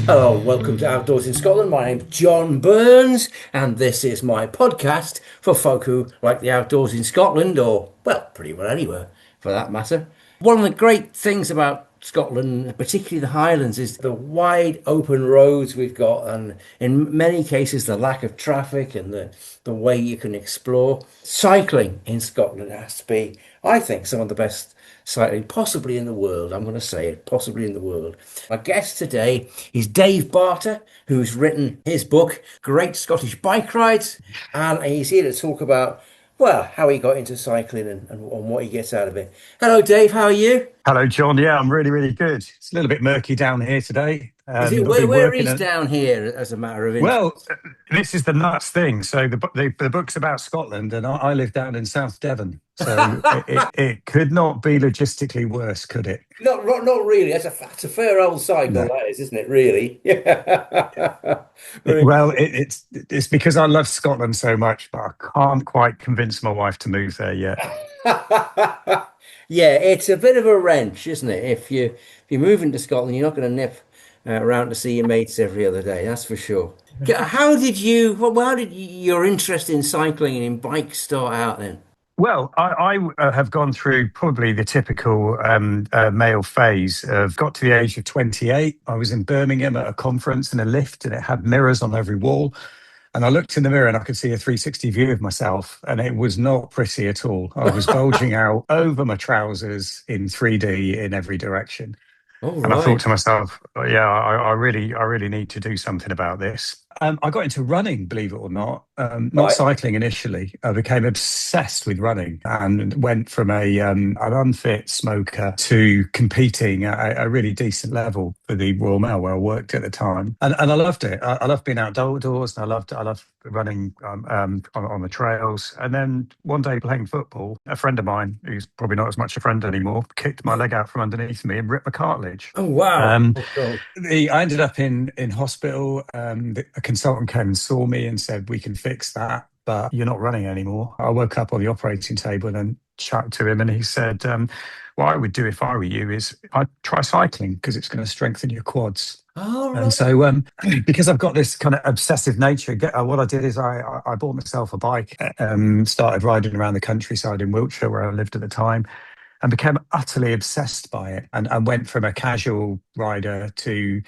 Hello, welcome to Outdoors in Scotland. My name's John Burns, and this is my podcast for folk who like the outdoors in Scotland, or, well, pretty well anywhere for that matter. One of the great things about Scotland, particularly the Highlands, is the wide open roads we've got, and in many cases, the lack of traffic and the way you can explore. Cycling in Scotland has to be, I think, some of the best cycling possibly in the world. I'm going to say it, possibly in the world. My guest today is Dave Barter, who's written his book, Great Scottish Bike Rides, and he's here to talk about, well, how he got into cycling and what he gets out of it. Hello, Dave, how are you? Hello, John. Yeah, I'm really, really good. It's a little bit murky down here today. Is it I've been where working is at, down here as a matter of well, interest? this is the nuts thing. So the book's about Scotland, and I live down in South Devon. So it could not be logistically worse, could it? Not really. That's a fair old cycle, No. that is, isn't it? Really? Yeah. It's because I love Scotland so much, but I can't quite convince my wife to move there yet. Yeah, it's a bit of a wrench, isn't it? If you're moving to Scotland, you're not going to nip around to see your mates every other day. That's for sure. How did your interest in cycling and in bikes start out then? Well, I have gone through probably the typical male phase. Of got to the age of 28. I was in Birmingham at a conference in a lift, and it had mirrors on every wall. And I looked in the mirror and I could see a 360 view of myself, and it was not pretty at all. I was bulging out over my trousers in 3D in every direction. All And I thought right. to myself, "Oh, yeah, I really need to do something about this." I got into running, believe it or not, not Right. cycling initially. I became obsessed with running and went from an unfit smoker to competing at a really decent level for the Royal Mail where I worked at the time. And I loved it. I loved being outdoors, and I loved running on the trails. And then one day playing football, a friend of mine, who's probably not as much a friend anymore, kicked my leg out from underneath me and ripped my cartilage. Oh, wow. Um, Oh, God. I ended up in hospital. A consultant came and saw me and said, "We can fix that, but you're not running anymore." I woke up on the operating table and then chatted to him, and he said, "What I would do if I were you is I'd try cycling because it's going to strengthen your quads." All And right. so, because I've got this kind of obsessive nature, what I did is I bought myself a bike, started riding around the countryside in Wiltshire where I lived at the time, and became utterly obsessed by it, and went from a casual rider to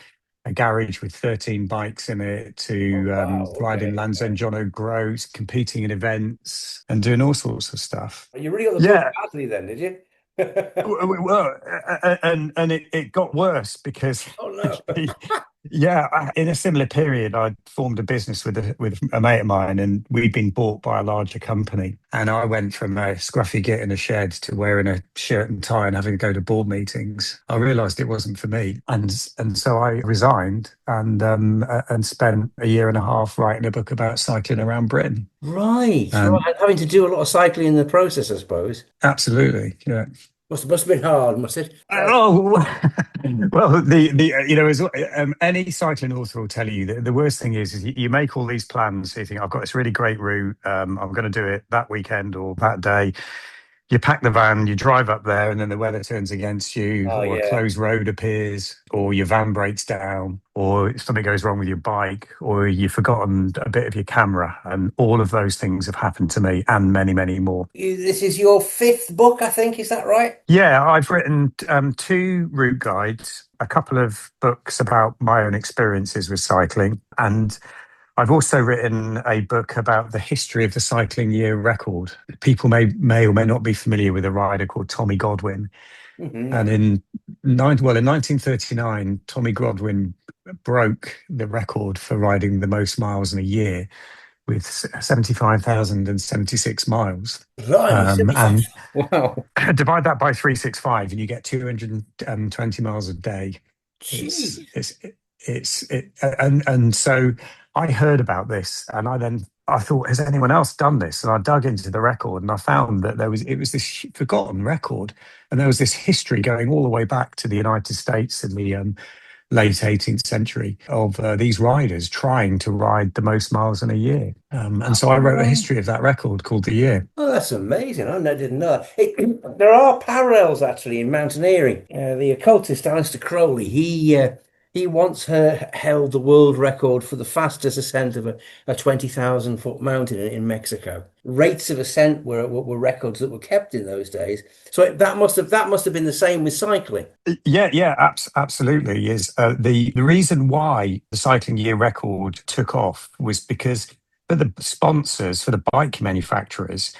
a garage with 13 bikes in it Oh, to wow. riding Okay. Land's End John O'Groats, competing in events and doing all sorts of stuff. You really got the bug Yeah, badly then, did you? well, and it got worse because, Oh, no. yeah, in a similar period, I formed a business with a mate of mine, and we'd been bought by a larger company. And I went from a scruffy git in a shed to wearing a shirt and tie and having to go to board meetings. I realised it wasn't for me, and so I resigned and spent a year and a half writing a book about cycling around Britain. Right, And right. Having to do a lot of cycling in the process, I suppose. absolutely, yeah. Must have been hard, must it? Oh, well, the as any cycling author will tell you, the worst thing is you make all these plans. So you think, I've got this really great route. I'm going to do it that weekend or that day. You pack the van, you drive up there, and then the weather turns against you, Oh, or a yeah. closed road appears, or your van breaks down, or something goes wrong with your bike, or you've forgotten a bit of your camera. And all of those things have happened to me, and many, many more. This is your fifth book, I think. Is that right? Yeah, I've written two route guides, a couple of books about my own experiences with cycling, and I've also written a book about the history of the cycling year record. People may or may not be familiar with a rider called Tommy Godwin. And Hmm. in 1939, Tommy Godwin broke the record for riding the most miles in a year with 75,076 miles. Blimey, 75. And Wow. divide that by 365 and you get 220 miles a day. It's Gee. it's it's it, and so I heard about this, and I thought, has anyone else done this? And I dug into the record, and I found that it was this forgotten record, and there was this history going all the way back to the United States in the late 18th century of these riders trying to ride the most miles in a year. And so I wrote a Oh, history of that record called The Year. oh, that's amazing. Didn't know that. There are parallels actually in mountaineering. The occultist Aleister Crowley, he once held the world record for the fastest ascent of a 20,000 foot mountain in Mexico. Rates of ascent were records that were kept in those days. So that must have been the same with cycling. Yeah, yeah, absolutely. Is the reason why the cycling year record took off was because for the sponsors, for the bike manufacturers,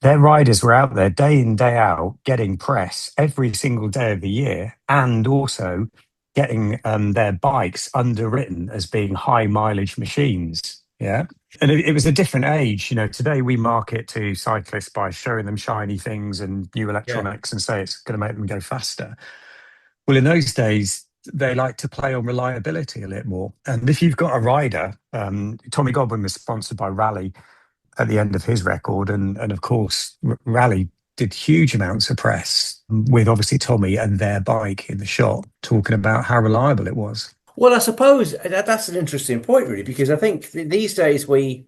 their riders were out there day in, day out, getting press every single day of the year, and also getting their bikes underwritten as being high mileage machines. Yeah. And it was a different age. Today we market to cyclists by showing them shiny things and new Yeah. electronics and say it's going to make them go faster. Well, in those days, they like to play on reliability a little more. And if you've got a rider, Tommy Godwin was sponsored by Rally at the end of his record. And of course, Rally did huge amounts of press with obviously Tommy and their bike in the shot, talking about how reliable it was. Well, I suppose that's an interesting point, really, because I think these days we're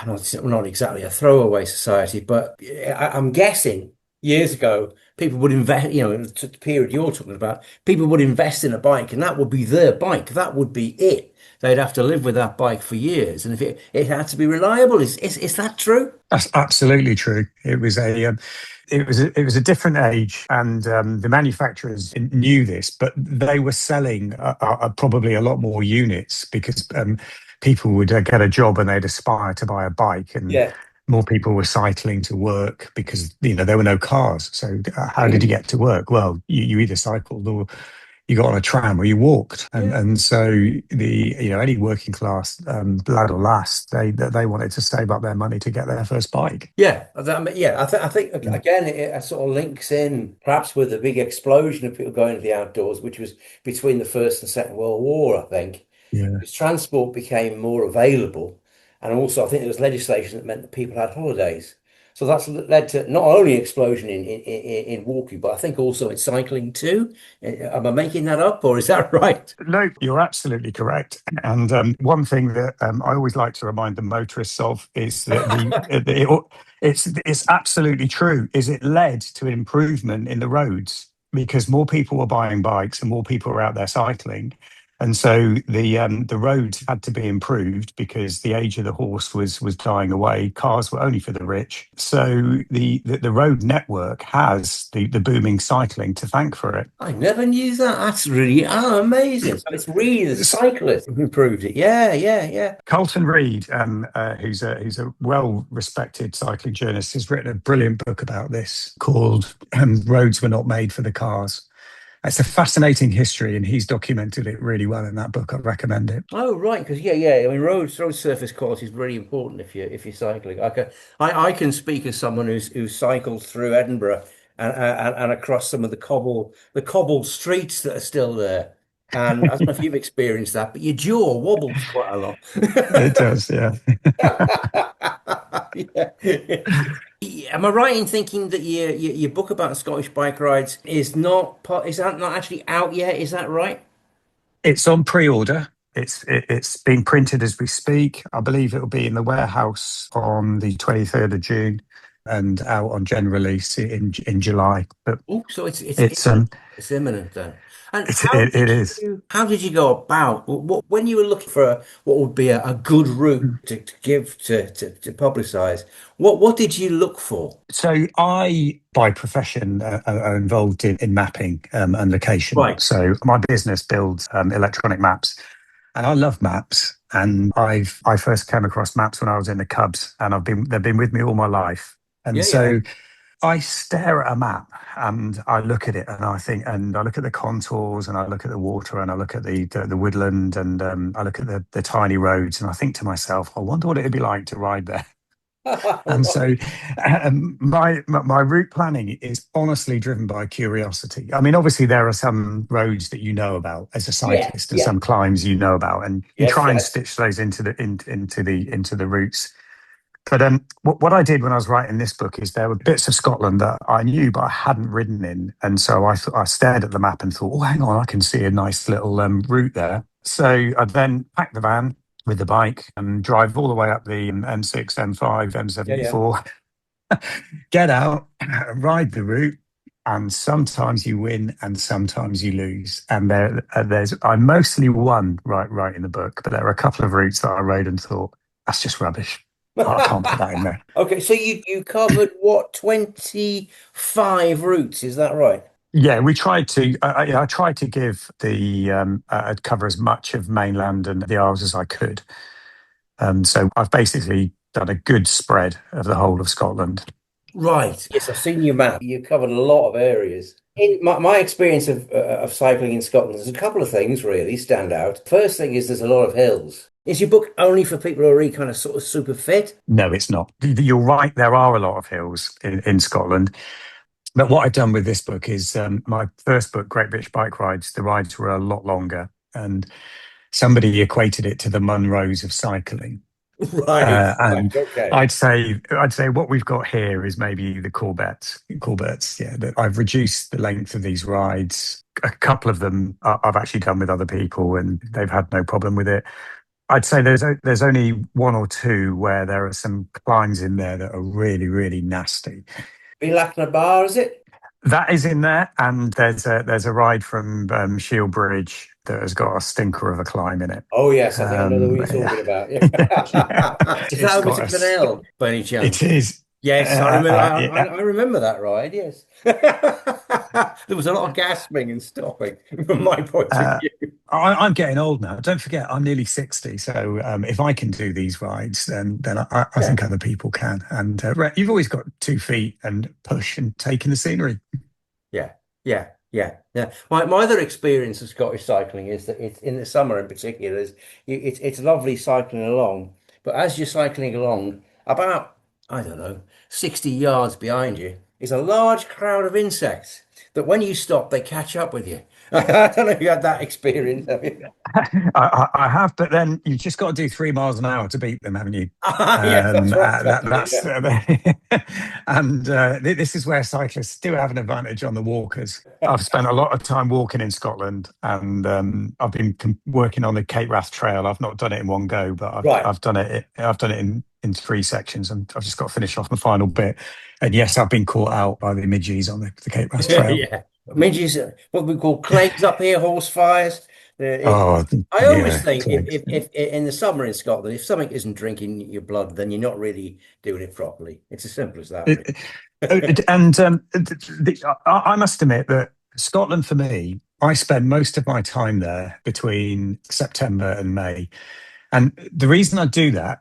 not exactly a throwaway society, but I'm guessing years ago people would invest, in the period you're talking about, people would invest in a bike and that would be their bike. That would be it. They'd have to live with that bike for years. And if it had to be reliable, is that true? That's absolutely true. It was a different age, and the manufacturers knew this, but they were selling probably a lot more units because people would get a job and they'd aspire to buy a bike, and Yeah. more people were cycling to work because there were no cars. So how did you get to work? Well, you either cycled or you got on a tram or you walked, and Yeah. and so any working class lad or lass, they wanted to save up their money to get their first bike. I think again it sort of links in perhaps with the big explosion of people going to the outdoors, which was between the First and Second World War, I think. Yeah. Because transport became more available, and also I think there was legislation that meant that people had holidays. So that's led to not only explosion in walking, but I think also in cycling too. Am I making that up, or is that right? No, you're absolutely correct. And one thing that I always like to remind the motorists of is that it's absolutely true. Is it led to an improvement in the roads because more people were buying bikes and more people were out there cycling, and so the roads had to be improved because the age of the horse was dying away. Cars were only for the rich, so the road network has the booming cycling to thank for it. I never knew that. That's really amazing. So it's really the cyclists who improved it. Yeah, yeah, yeah. Carlton Reid, who's a well-respected cycling journalist, has written a brilliant book about this called "Roads Were Not Made for the Cars." It's a fascinating history, and he's documented it really well in that book. I recommend it. Oh, right, because yeah. I mean, road surface quality is really important if you're cycling. I can speak as someone who's cycled through Edinburgh and across some of the cobbled streets that are still there. And I don't know if you've experienced that, but your jaw wobbles quite a lot. It does, yeah. Yeah. Am I right in thinking that your book about Scottish bike rides is that not actually out yet? Is that right? It's on pre-order. It's being printed as we speak. I believe it will be in the warehouse on the 23rd of June and out on general release in July. But Oh, so it's it's imminent. It's imminent then. And it's it is. how did you go about when you were looking for what would be a good route to give to publicize? What did you look for? So I, by profession, are involved in mapping and location. Right. So my business builds electronic maps, and I love maps. And I first came across maps when I was in the Cubs, and they've been with me all my life. And Yeah, yeah. so I stare at a map and I look at it and I think, and I look at the contours and I look at the water and I look at the woodland and I look at the tiny roads and I think to myself, I wonder what it'd be like to ride there. And so my route planning is honestly driven by curiosity. I mean, obviously there are some roads that you know about as a Yeah, cyclist and yeah. some climbs you know about, and you Yes, try and yes. stitch those into the routes. But what I did when I was writing this book is there were bits of Scotland that I knew but I hadn't ridden in, and so I stared at the map and thought, oh, hang on, I can see a nice little route there. So I then packed the van with the bike and drive all the way up the M6, M5, Yeah, yeah. M74, get out, ride the route, and sometimes you win and sometimes you lose. And there's I mostly won right in the book, but there are a couple of routes that I rode and thought that's just rubbish. I can't put that in there. Okay, so you covered what, 25 routes, is that right? Yeah, we tried to. I tried to give the cover as much of mainland and the Isles as I could. So I've basically done a good spread of the whole of Scotland. Right. Yes, I've seen your map. You covered a lot of areas. In my experience of cycling in Scotland, there's a couple of things really stand out. First thing is there's a lot of hills. Is your book only for people who are really kind of sort of super fit? No, it's not. You're right. There are a lot of hills in Scotland. But what I've done with this book is my first book, Great British Bike Rides, the rides were a lot longer. And somebody equated it to the Munros of cycling. Right. Right. And Okay. I'd say what we've got here is maybe the Corbettes. Yeah, that I've reduced the length of these rides. A couple of them I've actually done with other people, and they've had no problem with it. I'd say there's only one or two where there are some climbs in there that are really nasty. Ilachna Bar, is it? That is in there, and there's a ride from Shield Bridge that has got a stinker of a climb in it. Oh yes, I think I know the one you're talking Yeah, about. yeah, Yeah. Is that it's over got to a st- Glenelg by any it chance? is. Yes, I remember. Yeah, I remember that ride. Yes, there was a lot of gasping and stopping from my point of uh, view. I'm getting old now. Don't forget, I'm nearly 60. So if I can do these rides, then I Yeah. think other people can. And you've always got 2 feet and push and take in the scenery. Yeah, yeah. My other experience of Scottish cycling is that it's in the summer in particular, it's lovely cycling along, but as you're cycling along, about, I don't know, 60 yards behind you is a large crowd of insects that when you stop, they catch up with you. I don't know if you had that experience, have you? I have, but then you've just got to do 3 miles an hour to beat them, haven't you? Yes, that's right, That, exactly. that's and this is where cyclists do have an advantage on the walkers. I've spent a lot of time walking in Scotland, and I've been working on the Cape Wrath Trail. I've not done it in one go, but Right. I've done it. I've done it in 3 sections, and I've just got to finish off the final bit. And yes, I've been caught out by the midges on the Cape Wrath Trail. Yeah. Midges, what we call clays up here, horse fires. Oh, I always yeah, think Clegg. if in the summer in Scotland, if something isn't drinking your blood, then you're not really doing it properly. It's as simple as that, really. And I must admit that Scotland, for me, I spend most of my time there between September and May. And the reason I do that,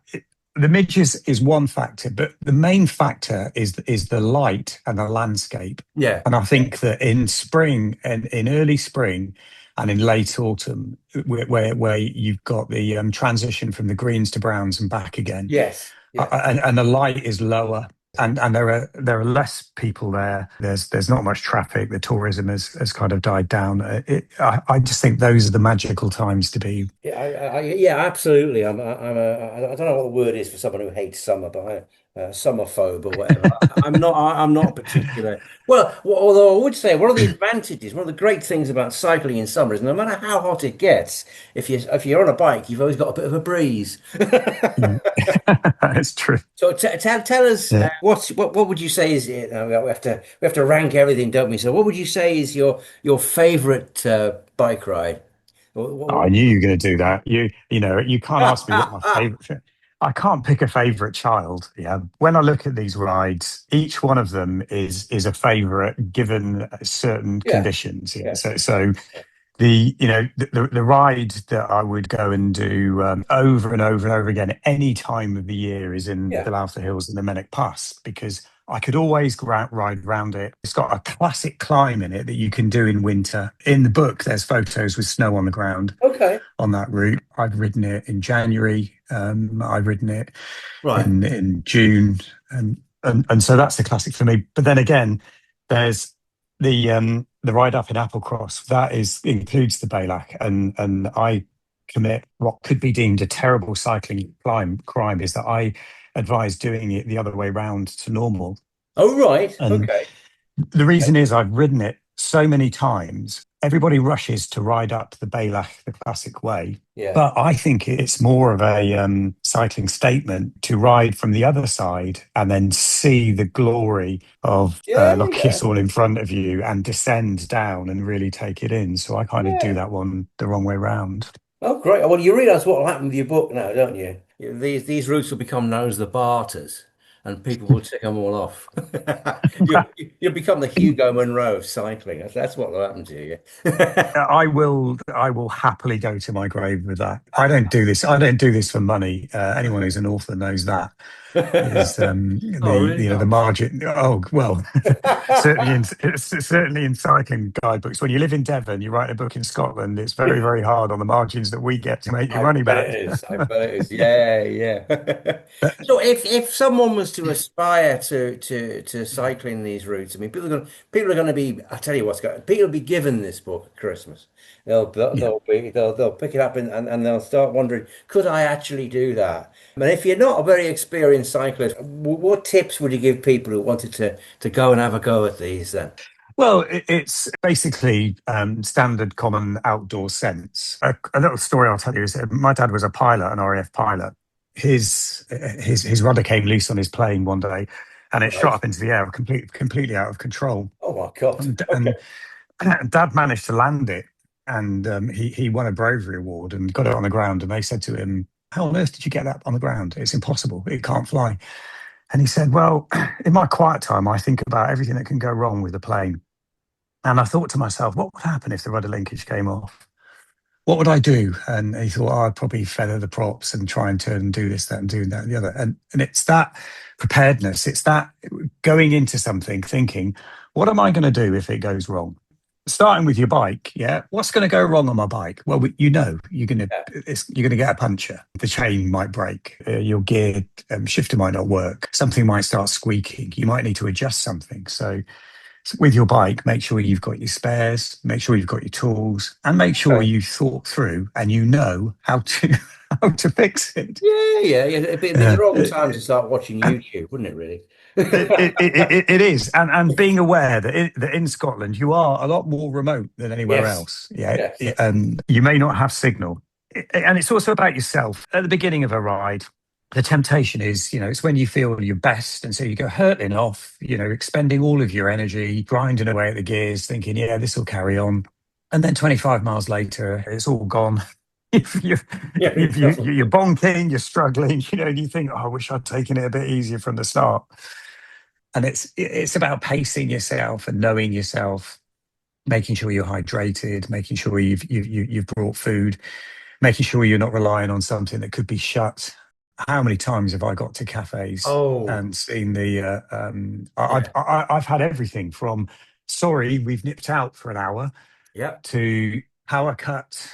the midges is one factor, but the main factor is the light and the landscape. Yeah, And I think that in spring and in early spring and in late autumn, where you've got the transition from the greens to browns and back again, yes, yeah, and the light is lower. And there are less people there. There's not much traffic. The tourism has kind of died down. I just think those are the magical times to be. yeah, yeah, absolutely. I don't know what the word is for someone who hates summer, but summer phobe or whatever. I'm not particular. Well, although I would say one of the advantages, one of the great things about cycling in summer is no matter how hot it gets, if you're on a bike, you've always got a bit of a breeze. Mm. It's true. So tell us Yeah. what would you say is it? We have to rank everything, don't we? So what would you say is your favorite bike ride? Oh, I knew you were going to do that. You can't ask me what my favorite. I can't pick a favorite child. Yeah. When I look at these rides, each one of them is a favorite given certain Yeah, conditions. Yeah. yeah, So the ride that I would go and do over and over and over again at any time of the year is in yeah. the Lowther Hills and the Mennock Pass, because I could always ride around it. It's got a classic climb in it that you can do in winter. In the book, there's photos with snow on the ground Okay, on that route. I've ridden it in January. I've ridden it right. in June, and so that's the classic for me. But then again, there's the ride up in Applecross that includes the Balak, and I commit what could be deemed a terrible cycling crime is that I advise doing it the other way round to normal. Oh, right. And Okay. the reason is I've ridden it so many times. Everybody rushes to ride up the Bailach the classic way. Yeah. But I think it's more of a cycling statement to ride from the other side and then see the glory of Yeah, Loch yeah, Kissel in front of you and descend down and really take it in. So I kind of do yeah. that one the wrong way round. Oh, great. Well, you realise what will happen with your book now, don't you? These routes will become known as the Barters, and people will tick them all off. You'll become the Hugo Monroe of cycling. That's what will happen to you. I will happily go to my grave with that. I don't do this for money. Anyone who's an author knows that is Oh, really? the Oh. margin. Oh well, certainly in cycling guidebooks. When you live in Devon, you write a book in Scotland. It's very very hard on the margins that we get to make your I money bet it back. is. I bet it is. Yeah, yeah. So if someone was to aspire to cycling these routes, I mean, people are going to be. I tell you what's going. People will be given this book at Christmas. Yeah. They'll pick it up and they'll start wondering, could I actually do that? And if you're not a very experienced cyclist, what tips would you give people who wanted to go and have a go at these then? Well, it's basically standard common outdoor sense. A little story I'll tell you is that my dad was a pilot, an RAF pilot. His rudder came loose on his plane one day, and it shot Right. up into the air, completely out of control. Oh my God. And Okay. Dad managed to land it, and he won a bravery award and got it on the ground. And they said to him, "How on earth did you get that on the ground? It's impossible. It can't fly." And he said, "Well, in my quiet time, I think about everything that can go wrong with the plane." And I thought to myself, what would happen if the rudder linkage came off? What would I do? And he thought, oh, I'd probably feather the props and try and turn and do this, that, and do that, and the other. And it's that preparedness. It's that going into something thinking, what am I going to do if it goes wrong? Starting with your bike, yeah. What's going to go wrong on my bike? Well, you know, Yeah. you're going to get a puncture. The chain might break. Your gear shifter might not work. Something might start squeaking. You might need to adjust something. So with your bike, make sure you've got your spares, make sure you've got your tools, and make sure Okay. you thought through and you know how to how to fix it. Yeah, yeah, yeah. It'd be the Uh, wrong time to it, start watching YouTube, wouldn't it, really? it is, and being aware that in Scotland you are a lot more remote than anywhere Yes. else. Yeah, Yes. you may not have signal, and it's also about yourself. At the beginning of a ride, the temptation is, it's when you feel your best. And so you go hurtling off, expending all of your energy, grinding away at the gears, thinking, yeah, this will carry on. And then 25 miles later, it's all gone. If Yeah, it doesn't. you're bonking, you're struggling, and you think, oh, I wish I'd taken it a bit easier from the start. And it's about pacing yourself and knowing yourself, making sure you're hydrated, making sure you've brought food, making sure you're not relying on something that could be shut. How many times have I got to cafes Oh, and seen yeah, I've had everything from sorry, we've nipped out for an hour yeah, to power cut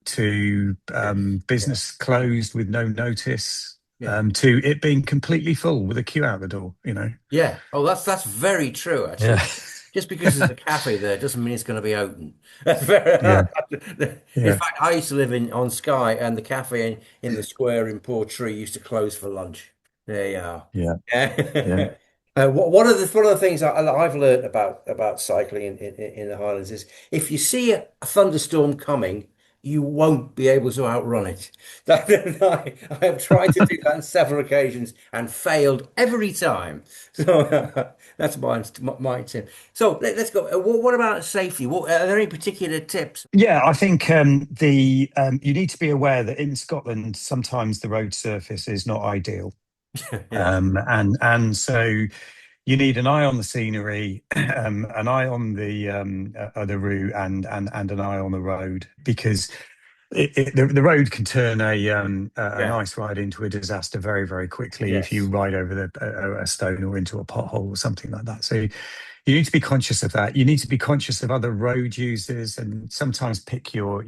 to yes, yeah, business closed with no notice yeah, to it being completely full with a queue out the door. yeah. Oh, that's very true, Yeah. actually. Just because there's a cafe there doesn't mean it's going to be open. That's very. Yeah. In Yeah. fact, I used to live in on Skye, and the cafe in the square in Portree used to close for lunch. There you are. Yeah. Yeah. Yeah. One of the things I've learned about cycling in the Highlands is if you see a thunderstorm coming, you won't be able to outrun it. I have tried to do that on several occasions and failed every time. So that's my tip. So let's go. What about safety? Are there any particular tips? Yeah, I think the you need to be aware that in Scotland sometimes the road surface is not ideal, Yes. and so you need an eye on the scenery, an eye on the route, and an eye on the road because the road can turn a Yeah. nice ride into a disaster very very quickly if you Yes. ride over a stone or into a pothole or something like that. So you need to be conscious of that. You need to be conscious of other road users and sometimes pick your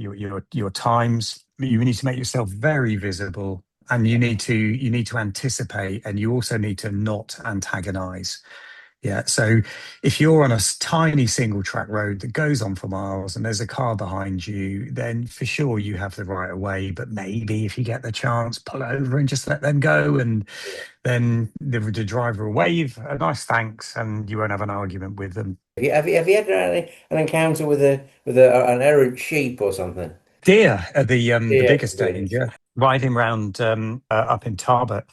times. You need to make yourself very visible and you need to anticipate and you also need to not antagonize. Yeah. So if you're on a tiny single track road that goes on for miles and there's a car behind you, then for sure you have the right of way. But maybe if you get the chance, pull over and just let them go. And Yeah. then the driver will wave a nice thanks and you won't have an argument with them. Have you had an encounter with an errant sheep or something? Deer are the Yeah, biggest brilliant. danger. Riding round up in Tarbert,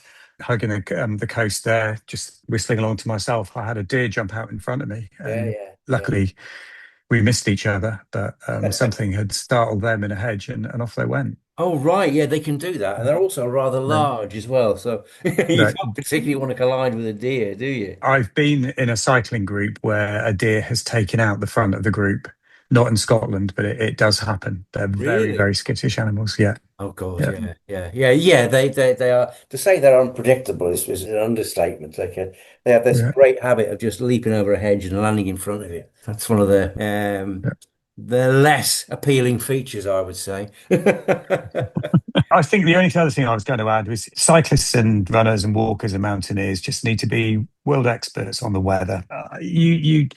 hugging the coast there, just whistling along to myself. I had a deer jump out in front of me, Yeah, and yeah, luckily we missed each other. But yeah. something had startled them in a hedge, and off they went. Oh, right. Yeah, they can do that. And they're also rather No, large as well. So you no. don't particularly want to collide with a deer, do you? I've been in a cycling group where a deer has taken out the front of the group. Not in Scotland, but it does happen. They're very, Really? very skittish animals. Yeah, Oh God, yeah, yeah. They are, to say they're unpredictable is an understatement. They have this yeah. great habit of just leaping over a hedge and landing in front of you. That's one of the less appealing features, I would say. I think the only other thing I was going to add was cyclists and runners and walkers and mountaineers just need to be world experts on the weather. You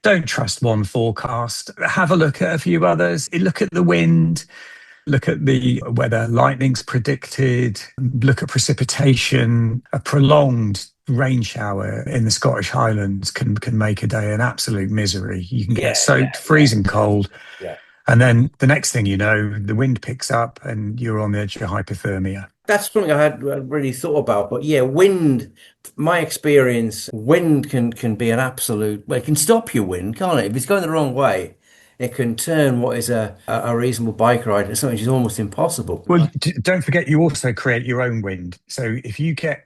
don't trust one forecast. Have a look at a few others. Look at the wind. Look at the whether lightning's predicted. Look at precipitation. A prolonged rain shower in the Scottish Highlands can make a day an absolute misery. You can get Yeah, yeah, soaked, yeah, freezing cold, yeah. and then the next thing you know, the wind picks up and you're on the edge of hypothermia. That's something I hadn't really thought about. But yeah, wind, my experience, wind can be an absolute, well, it can stop your wind, can't it? If it's going the wrong way, it can turn what is a reasonable bike ride into something which is almost impossible. Well, don't forget you also create your own wind. So if you get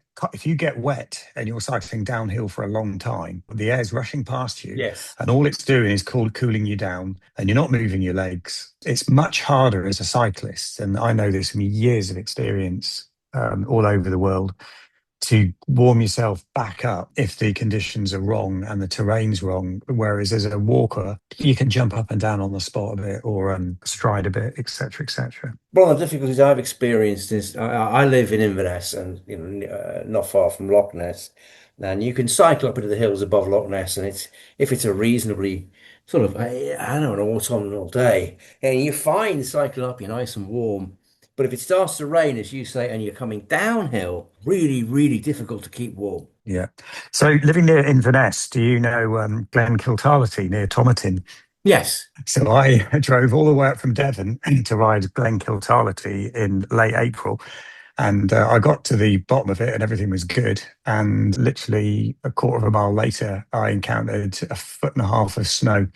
wet and you're cycling downhill for a long time, the air's rushing past you, Yes. and all it's doing is cooling you down, and you're not moving your legs. It's much harder as a cyclist, and I know this from years of experience all over the world, to warm yourself back up if the conditions are wrong and the terrain's wrong. Whereas as a walker, you can jump up and down on the spot a bit or stride a bit, etc., etc. One of the difficulties I've experienced is I live in Inverness and not far from Loch Ness, and you can cycle up into the hills above Loch Ness, and it's if it's a reasonably sort of I don't know autumnal day, and you find cycling up you're nice and warm, but if it starts to rain, as you say, and you're coming downhill, really difficult to keep warm. Yeah. So living near Inverness, do you know Glen Kiltarlety near Tomatin? Yes, So I drove all the way up from Devon to ride Glen Kiltarlety in late April. And I got to the bottom of it and everything was good. And literally a quarter of a mile later, I encountered a foot and a half of snow.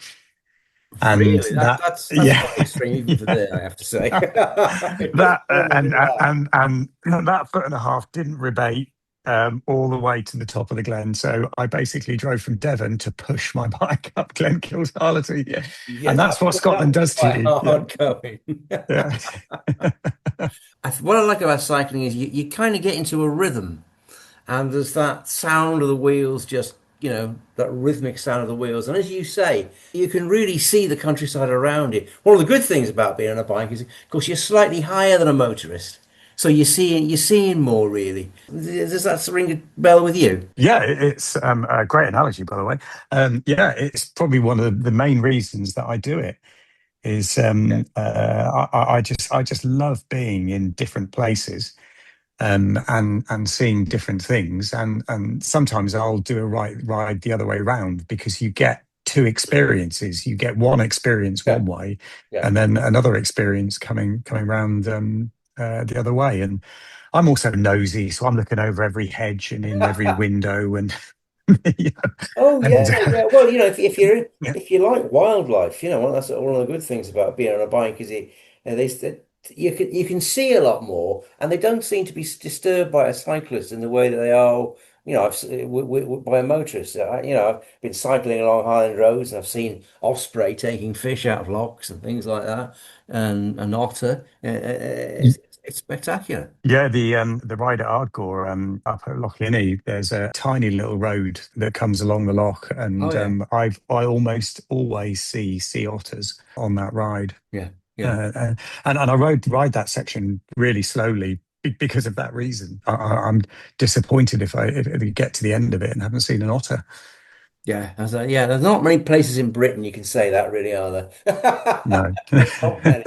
And really, that, that's yeah, quite extreme even for yeah. there, I have to say. It doesn't That sound like it'll last. and that foot and a half didn't rebate all the way to the top of the glen. So I basically drove from Devon to push my bike up Glen Kiltarlety. Yeah. Yeah, And that's what that Scotland would be does to quite you. Yeah, hard going. yeah. What I like about cycling is you kind of get into a rhythm, and there's that sound of the wheels, just, that rhythmic sound of the wheels. And as you say, you can really see the countryside around you. One of the good things about being on a bike is, of course, you're slightly higher than a motorist. So you're seeing more really. Does that ring a bell with you? Yeah, it's a great analogy, by the way. Yeah, it's probably one of the main reasons that I do it. Is Yeah. I just love being in different places and seeing different things. And sometimes I'll do a ride the other way around because you get two experiences. You get one experience Yeah. one way, Yeah. and then another experience coming round the other way. And I'm also nosy, so I'm looking over every hedge and in every window and you know, Oh and yeah. Well, yeah. if you like wildlife, that's one of the good things about being on a bike is you can see a lot more, and they don't seem to be disturbed by a cyclist in the way that they are. By a motorist. I've been cycling along Highland roads, and I've seen osprey taking fish out of locks and things like that, and an otter. It's spectacular. Yeah, the ride at Ardgour up at Loch Linney, there's a tiny little road that comes along the loch, Oh and yeah. I almost always see sea otters on that ride. Yeah. Yeah. And I ride that section really slowly because of that reason. I'm disappointed if I get to the end of it and haven't seen an otter. Yeah, yeah. There's not many places in Britain you can say that, really, are there? No. Not many.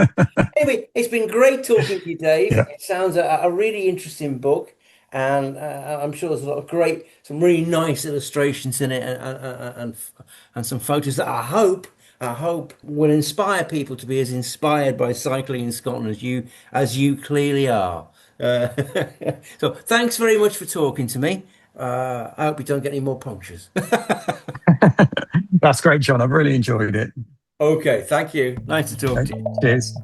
Anyway, it's been great talking to you, Dave. Yeah. It sounds a really interesting book, and I'm sure there's a lot of great, some really nice illustrations in it, and some photos that I hope will inspire people to be as inspired by cycling in Scotland as you clearly are. Uh, so thanks very much for talking to me. I hope you don't get any more punctures. That's great, John. I've really enjoyed it. Okay, thank you. Nice to talk Okay. to you. Cheers.